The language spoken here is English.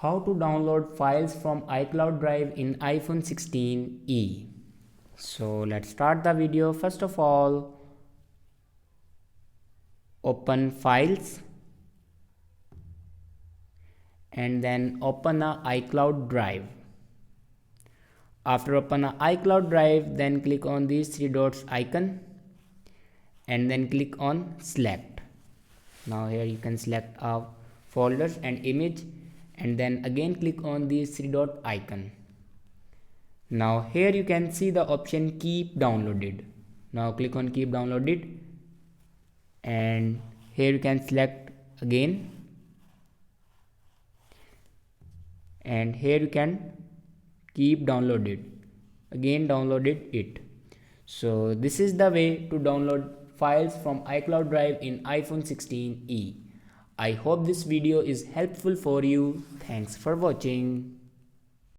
How to download files from iCloud Drive in iPhone 16e. So let's start the video. First of all, open Files and then open a iCloud Drive. After open a iCloud Drive, then click on these three dots icon and then click on select. Now here you can select a folders and image and then again click on these three dot icon. Now here you can see the option keep downloaded. Now click on keep downloaded and here you can select again and here you can keep downloaded, again downloaded it. So this is the way to download files from iCloud Drive in iPhone 16e. I hope this video is helpful for you. Thanks for watching.